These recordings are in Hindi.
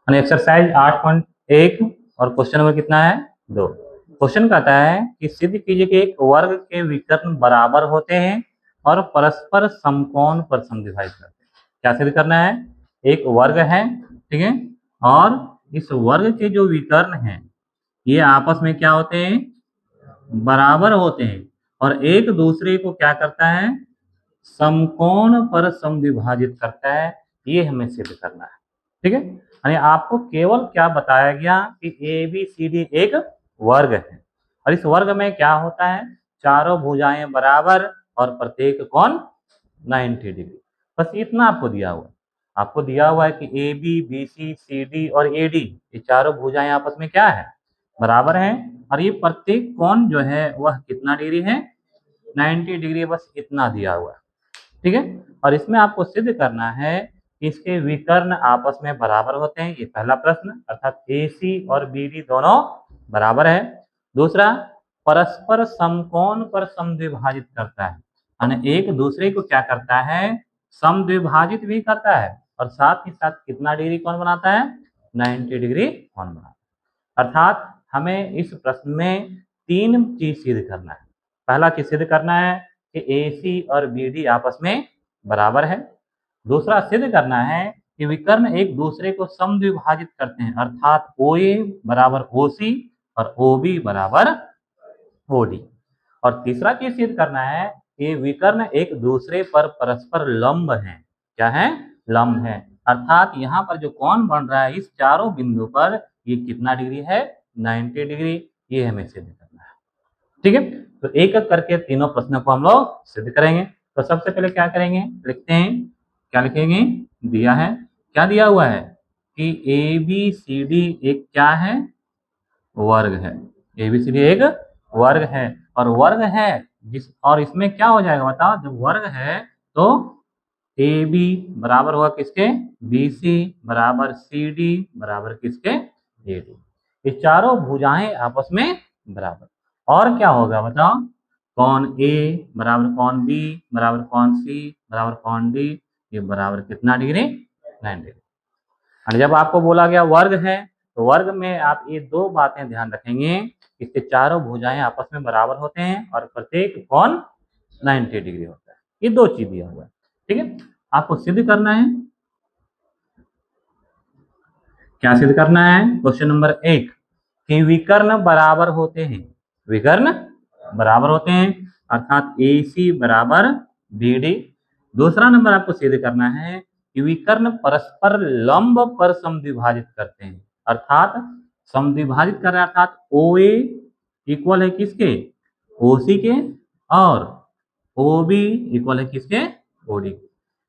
एक्सरसाइज 8.1 और क्वेश्चन नंबर कितना है 2। क्वेश्चन कहता है कि सिद्ध कीजिए कि एक वर्ग के विकर्ण बराबर होते हैं और परस्पर समकोण पर समद्विभाजित करते हैं। क्या सिद्ध करना है? एक वर्ग है, ठीक है, और इस वर्ग के जो विकर्ण हैं ये आपस में क्या होते हैं? बराबर होते हैं और एक दूसरे को क्या करता है? समकोण पर समद्विभाजित करता है। ये हमें सिद्ध करना है, ठीक है। यानी आपको केवल क्या बताया गया कि ए बी सी डी एक वर्ग है और इस वर्ग में क्या होता है? चारों भुजाएं बराबर और प्रत्येक कोण 90 डिग्री। बस इतना आपको दिया हुआ है। आपको दिया हुआ है कि A B B C C D और ए डी ये चारों भुजाएं आपस में क्या है? बराबर हैं और ये प्रत्येक कोण जो है वह कितना डिग्री है? 90 डिग्री। बस इतना दिया हुआ है, ठीक है। और इसमें आपको सिद्ध करना है कि इसके विकर्ण आपस में बराबर होते हैं। ये पहला प्रश्न, अर्थात AC और BD दोनों बराबर है। दूसरा, परस्पर समकोण पर समद्विभाजित करता है, यानी एक दूसरे को क्या करता है? समद्विभाजित भी करता है और साथ ही साथ कितना डिग्री कोण बनाता है? 90 डिग्री कोण बनाता है। अर्थात हमें इस प्रश्न में 3 चीज सिद्ध करना है। पहला चीज सिद्ध करना है कि AC और BD आपस में बराबर है। दूसरा सिद्ध करना है कि विकर्ण एक दूसरे को समद्विभाजित करते हैं, अर्थात OA बराबर OC और OB बराबर OD। और तीसरा चीज सिद्ध करना है कि विकर्ण एक दूसरे पर परस्पर लंब हैं। क्या है? लंब है। अर्थात यहाँ पर जो कोण बन रहा है इस चारों बिंदु पर ये कितना डिग्री है? 90 डिग्री। ये हमें सिद्ध करना है, ठीक है। तो एक एक करके तीनों प्रश्नों को हम लोग सिद्ध करेंगे। तो सबसे पहले क्या करेंगे? लिखते हैं। क्या लिखेंगे? दिया है, क्या दिया हुआ है कि ABCD एक क्या है? वर्ग है। ABCD एक वर्ग है और वर्ग है और इसमें क्या हो जाएगा बताओ? जब वर्ग है तो AB बराबर होगा किसके? BC बराबर CD बराबर किसके? AD। ये चारों भुजाएं आपस में बराबर। और क्या होगा बताओ? कौन A बराबर कौन B बराबर कौन C बराबर कौन D, ये बराबर कितना डिग्री? 90 डिग्री। और जब आपको बोला गया वर्ग है तो वर्ग में आप ये 2 बातें ध्यान रखेंगे, इसके चारों भुजाएं आपस में बराबर होते हैं और प्रत्येक कोण 90 डिग्री होता है। ये 2 चीज दिया हुआ है, ठीक है। आपको सिद्ध करना है। क्या सिद्ध करना है? क्वेश्चन नंबर 1 कि विकर्ण बराबर होते हैं। विकर्ण बराबर होते हैं अर्थात AC बराबर BD। दूसरा नंबर आपको सिद्ध करना है कि विकर्ण परस्पर लंब पर समद्विभाजित करते हैं, अर्थात समद्विभाजित कर रहे हैं अर्थात OA इक्वल है किसके? OC के और OB इक्वल है किसके? OD।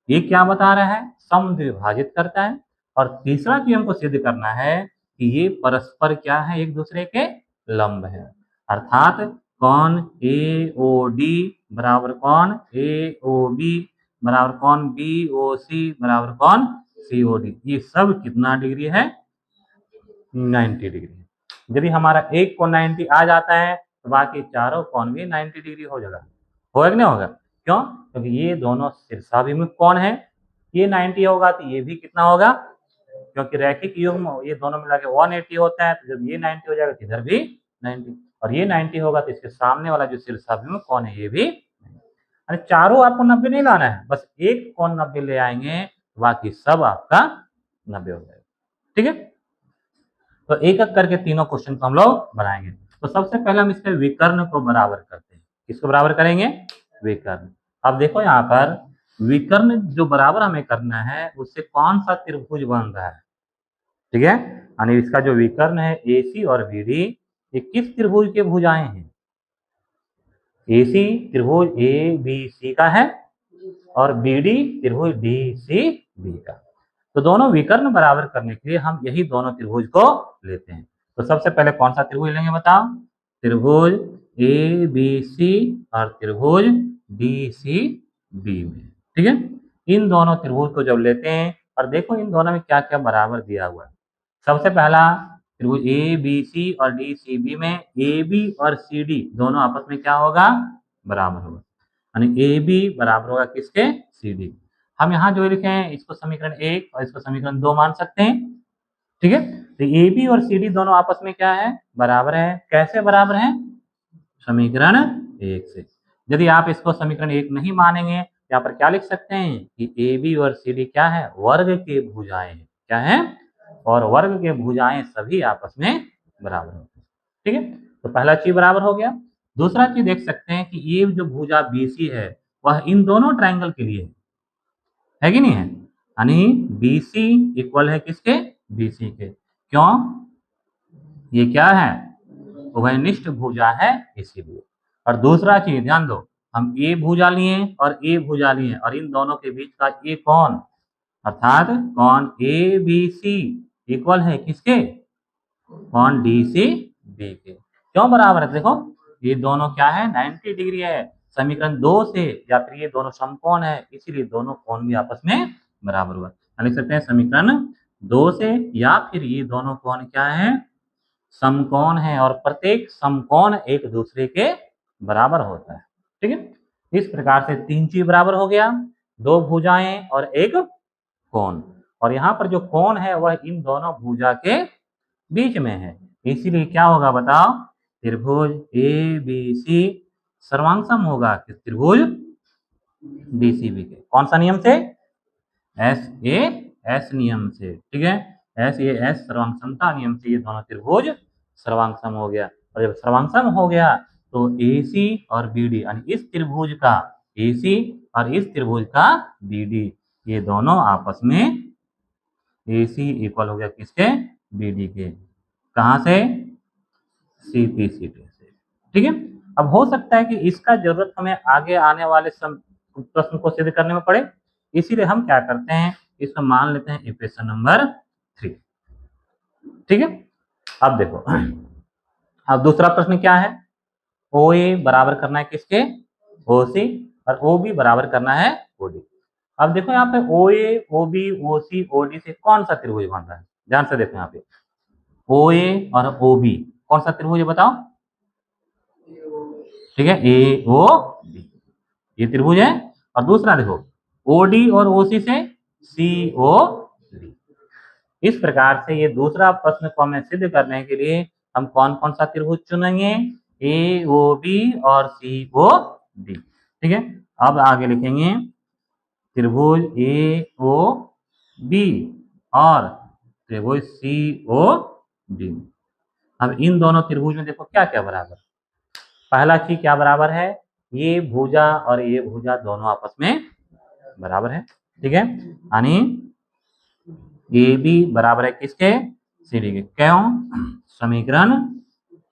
ये क्या बता रहा है? समद्विभाजित करता है। और तीसरा चीज हमको सिद्ध करना है कि ये परस्पर क्या है? एक दूसरे के लंब है, अर्थात कौन AOD बराबर कौन AOB बराबर कौन BOC बराबर कौन COD। ये सब कितना डिग्री है? 90 डिग्री। यदि हमारा एक कोण 90 आ जाता है तो बाकी चारों कोण भी 90 डिग्री हो जाएगा। होगा कि नहीं होगा? क्यों? क्योंकि ये दोनों शीर्षाभिमुख कोण है। ये 90 होगा तो ये भी कितना होगा? क्योंकि रैखिक युग्म ये दोनों मिला के 180 होता है, तो जब ये 90 हो जाएगा तो इधर भी 90 और ये 90 होगा तो इसके सामने वाला जो शीर्षाभिमुख कोण है ये भी। अरे चारों आपको 90 नहीं लाना है, बस एक कोण 90 ले आएंगे, बाकी सब आपका 90 हो जाएगा, ठीक है। तो एक एक करके तीनों क्वेश्चन को हम लोग बनाएंगे। तो सबसे पहले हम इसके विकर्ण को बराबर करते हैं। किसको बराबर करेंगे? विकर्ण। अब देखो यहाँ पर विकर्ण जो बराबर हमें करना है उससे कौन सा त्रिभुज बन रहा है, ठीक है। यानी इसका जो विकर्ण है AC और BD ये किस त्रिभुज के भुजाएं हैं? AC त्रिभुज ABC का है और BD त्रिभुज DCB का। तो दोनों विकर्ण बराबर करने के लिए हम यही दोनों त्रिभुज को लेते हैं। तो सबसे पहले कौन सा त्रिभुज लेंगे बताओ? त्रिभुज ABC और त्रिभुज DCB में, ठीक है। इन दोनों त्रिभुज को जब लेते हैं और देखो इन दोनों में क्या क्या बराबर दिया हुआ है। सबसे पहला त्रिभुज ABC और DCB में AB और CD दोनों आपस में क्या होगा? बराबर होगा, यानी AB बराबर होगा किसके? CD। हम यहाँ जो लिखे हैं इसको समीकरण 1 और इसको समीकरण 2 मान सकते हैं। ठीक है। तो ए बी और सी डी दोनों आपस में क्या है, बराबर है। कैसे बराबर है, समीकरण 1 से। यदि आप इसको समीकरण 1 नहीं मानेंगे, यहाँ पर क्या लिख सकते हैं कि ए बी और सी डी क्या है, वर्ग के भुजाएं हैं। क्या है, और वर्ग के भुजाएं सभी आपस में बराबर होती है। ठीक है, तो पहला चीज बराबर हो गया। दूसरा चीज देख सकते हैं कि ये जो भुजा बीसी है वह इन दोनों ट्रायंगल के लिए है कि नहीं है, यानी बीसी इक्वल है किसके, बीसी के। क्यों, ये क्या है, उभयनिष्ठ भुजा है इसीलिए। और दूसरा चीज ध्यान दो, हम ए भुजा लिए और ए भुजा लिए और इन दोनों के बीच का ए कौन, अर्थात कौन ए बी सी इक्वल है किसके, कौन डी सी बी के। क्यों बराबर है, देखो ये दोनों क्या है, 90 डिग्री है। समीकरण 2 से, या फिर ये दोनों समकोण है, इसीलिए दोनों कोण भी आपस में बराबर हुआ। लिख सकते हैं समीकरण 2 से, या फिर ये दोनों कोण क्या है, समकोण है, और प्रत्येक समकोण एक दूसरे के बराबर होता है। ठीक है, इस प्रकार से 3 चीज बराबर हो गया, 2 भुजाएं और 1 कोण। और यहाँ पर जो कोण है वह इन दोनों भुजा के बीच में है, इसीलिए क्या होगा बताओ, त्रिभुज ए बी सी सर्वांगसम होगा किस त्रिभुज डीसीबी के। कौन सा नियम से, एस ए एस नियम से। ठीक है, एस ए एस सर्वांगसमता नियम से ये दोनों त्रिभुज सर्वांगसम हो गया। और जब सर्वांगसम हो गया तो AC और BD, यानी इस त्रिभुज का AC और इस त्रिभुज का BD, ये दोनों आपस में AC इक्वल हो गया किसके, BD के। कहां से, CP सीटे से। ठीक है, अब हो सकता है कि इसका जरूरत हमें आगे आने वाले प्रश्न को सिद्ध करने में पड़े, इसीलिए हम क्या करते हैं, इसको मान लेते हैं इक्वेशन नंबर 3। ठीक है, अब देखो, अब दूसरा प्रश्न क्या है, OA बराबर करना है किसके, OC, और OB बराबर करना है OD। अब देखो यहाँ पे OA, OB, OC, OD से कौन सा त्रिभुज बन रहा है, ध्यान से देखो यहाँ पे OA और OB कौन सा त्रिभुज है बताओ। ठीक है, AOB ये त्रिभुज है। और दूसरा देखो OD और OC से COD। इस प्रकार से ये दूसरा प्रश्न को हमें सिद्ध करने के लिए हम कौन कौन सा त्रिभुज चुनेंगे, AOB और COD। ठीक है, अब आगे लिखेंगे त्रिभुज AOB और त्रिभुज COD। अब इन दोनों त्रिभुज में देखो क्या क्या बराबर, पहला चीज क्या बराबर है, ये भुजा और ये भुजा दोनों आपस में बराबर है। ठीक है, यानी AB बराबर है किसके, CD के। क्यों, समीकरण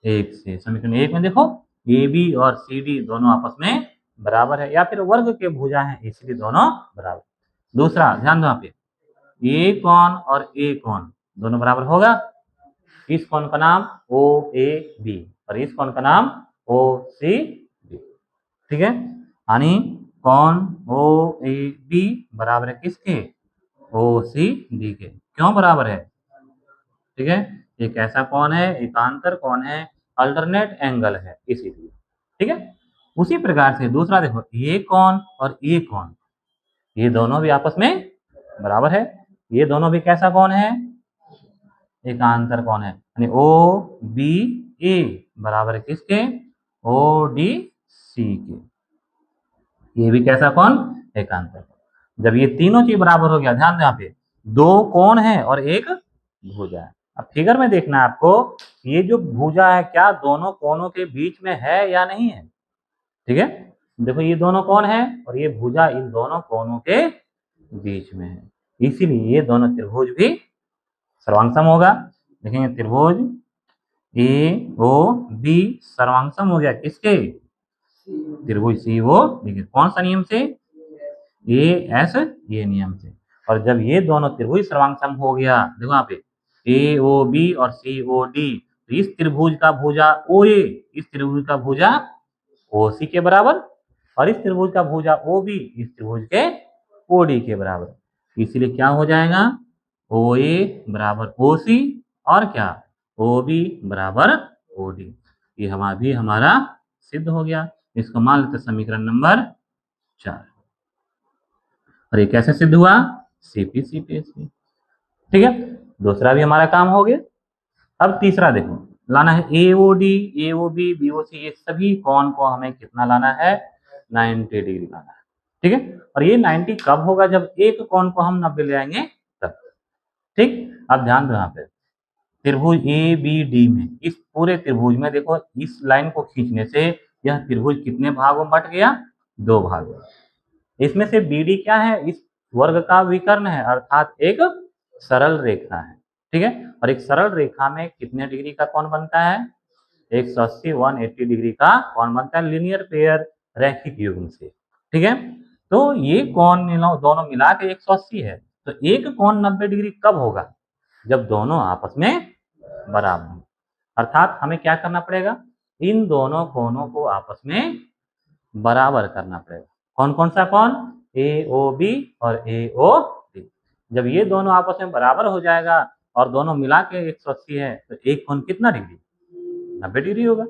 1 से। समीकरण 1 में देखो AB और CD दोनों आपस में बराबर है, या फिर वर्ग के भुजा है इसलिए दोनों बराबर। दूसरा ध्यान दो यहाँ पे, A कोण और A कोण दोनों बराबर होगा। इस कोण का नाम OAB और इस कोण का नाम OCB। ठीक है, यानी कोण OAB बराबर है किसके, OCD के। क्यों बराबर है, ठीक है, एक ऐसा कोण है, एकांतर कोण है, अल्टरनेट एंगल है इसीलिए। ठीक है, उसी प्रकार से दूसरा देखो, ये कोण और ये कोण ये दोनों भी आपस में बराबर है। ये दोनों भी कैसा कोण है, एकांतर कोण है, यानी OBA बराबर है किसके, ODC के। ये भी कैसा कोण, एकांतर कोण। जब ये तीनों चीज बराबर हो गया, ध्यान दो यहाँ पे 2 कोण है और 1 भुजा है। अब फिगर में देखना है आपको, ये जो भुजा है क्या दोनों कोणों के बीच में है या नहीं है। ठीक है, देखो ये दोनों कोण है और ये भुजा इन दोनों कोणों के बीच में है, इसीलिए ये दोनों त्रिभुज भी सर्वांगसम होगा। देखेंगे त्रिभुज AOB सर्वांगसम हो गया किसके, त्रिभुज COD। कौन सा नियम से, AS ये नियम से। और जब ये दोनों त्रिभुज सर्वांगसम हो गया, देखो यहाँ पे AOB और COD, तो इस त्रिभुज का भुजा OA इस त्रिभुज का भुजा OC के बराबर, और इस त्रिभुज का भुजा OB इस त्रिभुज के OD के बराबर। इसीलिए क्या हो जाएगा, OA बराबर OC और क्या, OB बराबर OD। ये हमारा सिद्ध हो गया। इसको मान लेते समीकरण नंबर 4। और ये कैसे सिद्ध हुआ, CP CP से। ठीक है, दूसरा भी हमारा काम हो गया। अब तीसरा देखो, लाना है AOD, AOB, BOC, ये सभी कोण को हमें कितना लाना है, 90 डिग्री लाना है। ठीक है, और ये 90 कब होगा, जब एक कोण को हम 90 ले आएंगे तब। ठीक, अब ध्यान दो यहाँ पे त्रिभुज ABD में, इस पूरे त्रिभुज में देखो, इस लाइन को खींचने से यह त्रिभुज कितने भागों में बट गया, 2 भागों। इसमें से BD क्या है, इस वर्ग का विकर्ण है, अर्थात एक सरल रेखा है। ठीक है, और एक सरल रेखा में कितने डिग्री का कोण बनता है, 180 180 डिग्री का कोण बनता है, लीनियर पेयर, रैखिक युग्म से। ठीक है, तो ये कोण दोनों मिला के 180 है, तो एक कोण 90 डिग्री कब होगा, जब दोनों आपस में बराबर हो। अर्थात हमें क्या करना पड़ेगा, इन दोनों कोणों को आपस में बराबर करना पड़ेगा। कौन कौन सा कोण, AOB और AOD। जब ये दोनों आपस में बराबर हो जाएगा और दोनों मिला के 180 है, तो एक कोण कितना डिग्री, 90 डिग्री होगा।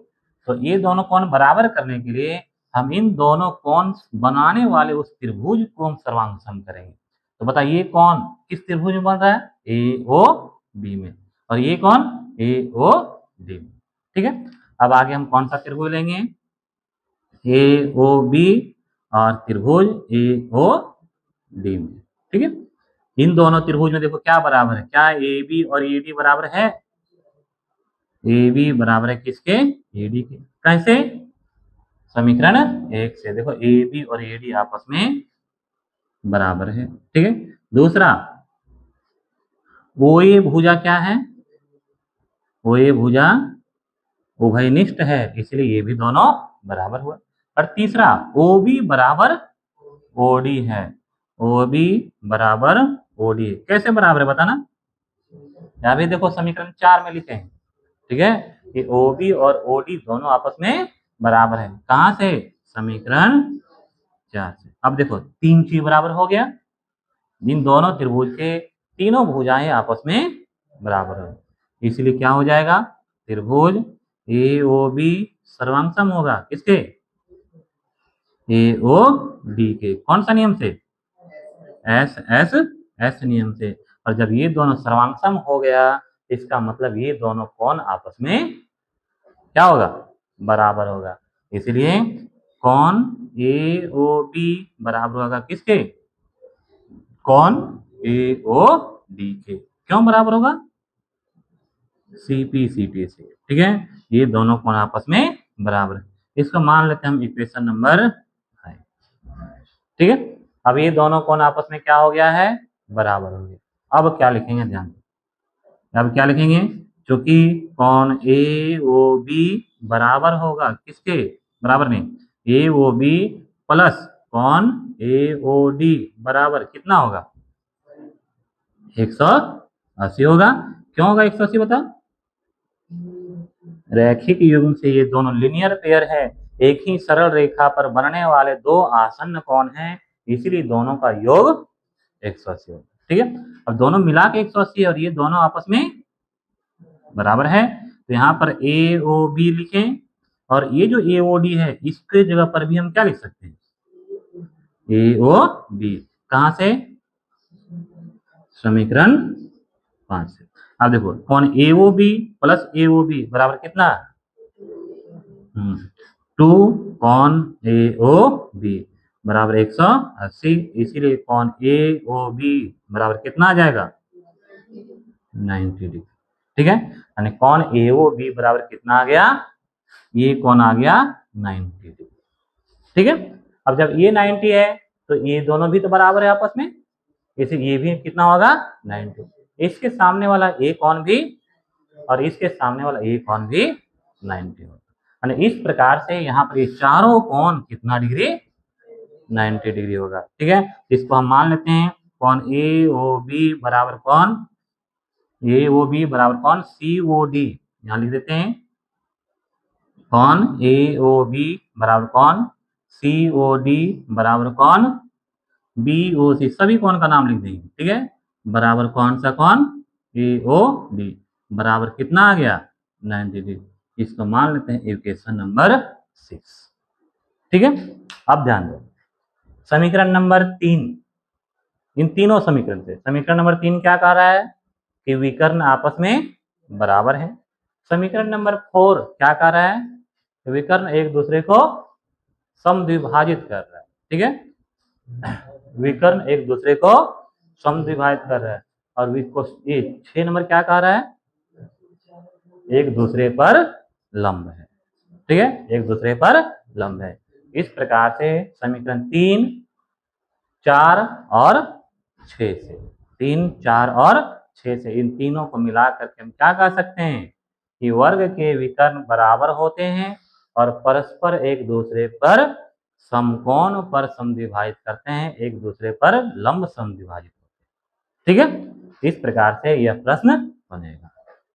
तो ये दोनों कोण बराबर करने के लिए हम इन दोनों कोण बनाने वाले उस त्रिभुज को हम सर्वांग करेंगे। तो बताइए कौन किस त्रिभुज में बन रहा है, AOB में, और ये कौन, AOD में। ठीक है, अब आगे हम कौन सा त्रिभुज लेंगे, AOB और त्रिभुज AOD में। ठीक है, इन दोनों त्रिभुज में देखो क्या बराबर है, क्या AB और AD बराबर है, AB बराबर है किसके, AD के। कैसे, समीकरण 1 से देखो AB और AD आपस में बराबर है। ठीक है, दूसरा OA भुजा क्या है, OA भुजा उभयनिष्ठ है, इसलिए ये भी दोनों बराबर हुआ। और तीसरा OB बराबर OD है, OB बराबर OD कैसे बराबर है बताना, यहाँ भी देखो समीकरण 4 में लिखे हैं। ठीक है, ये OB और OD दोनों आपस में बराबर है, कहां से, समीकरण 4 से। अब देखो 3 चीज बराबर हो गया, इन दोनों त्रिभुज के तीनों भुजाएं आपस में बराबर है, इसलिए क्या हो जाएगा, त्रिभुज AOB सर्वांग होगा किसके, AOD के। कौन सा नियम से, S नियम से। और जब ये दोनों सर्वांग हो गया, इसका मतलब ये दोनों कोण आपस में क्या होगा, बराबर होगा, इसलिए कोण AOB बराबर होगा किसके, कोण AOD के। क्यों बराबर होगा, CP से। ठीक है, ये दोनों कोण आपस में बराबर है, इसको मान लेते हैं हम इक्वेशन नंबर 5। ठीक है, अब ये दोनों कोण आपस में क्या हो गया है, बराबर हो गया। अब क्या लिखेंगे, ध्यान, अब क्या लिखेंगे, क्योंकि कोण AOB बराबर होगा किसके, बराबर नहीं, AOB प्लस कोण AOD बराबर कितना होगा, 180 होगा। क्यों होगा 180 बता, रैखिक युग्म से ये दोनों लीनियर पेयर है, एक ही सरल रेखा पर बनने वाले दो आसन्न कोण हैं, इसीलिए दोनों का योग 180 होगा। ठीक है, अब दोनों मिला के 180 और ये दोनों आपस में बराबर है, तो यहाँ पर AOB लिखें, और ये जो AOD है इसके जगह पर भी हम क्या लिख सकते हैं, AOB, कहां से, समीकरण 5 से। अब देखो कोण AOB प्लस AOB बराबर कितना, 2 कोण AOB बराबर 180, इसीलिए कोण AOB बराबर कितना आ जाएगा, 90 डिग्री। ठीक है, यानी कोण AOB बराबर कितना आ गया, ये कोण आ गया 90 डिग्री। ठीक है, अब जब ये 90 है तो ये दोनों भी तो बराबर है आपस में, इसे ये भी कितना होगा 90, इसके सामने वाला ए कोण भी और इसके सामने वाला ए कोण भी 90 होगा। इस प्रकार से यहाँ पर ये चारों कोण कितना डिग्री, 90 डिग्री होगा। ठीक है, इसको हम मान लेते हैं कोण AOB बराबर कोण AOB बराबर कोण COD, यहाँ लिख देते हैं कोण AOB बराबर कोण COD बराबर कोण BOC, सभी कोण का नाम लिख देंगे। ठीक है, बराबर कौन सा कोण AOD बराबर कितना आ गया, 90 डिग्री। इसको मान लेते हैं इक्वेशन नंबर 6। ठीक है, अब ध्यान दो समीकरण नंबर 3, इन तीनों समीकरण से समीकरण नंबर 3 क्या कह रहा है कि विकर्ण आपस में बराबर है। समीकरण नंबर 4 क्या कर रहा है? विकर्ण एक दूसरे को समद्विभाजित कर रहा है। ठीक है, विकर्ण एक दूसरे को समद्विभाजित कर रहा है। और ये 6 नंबर क्या कह रहा है? एक दूसरे पर लंब है। ठीक है, एक दूसरे पर लंब है। इस प्रकार से समीकरण 3, 4 और 6 से 3, 4 और 6 से इन तीनों को मिला करके हम क्या कह सकते हैं कि वर्ग के विकर्ण बराबर होते हैं और परस्पर एक दूसरे पर समकोण पर समद्विभाजित करते हैं, एक दूसरे पर लंब समद्विभाजित होते हैं। ठीक है, इस प्रकार से यह प्रश्न बनेगा।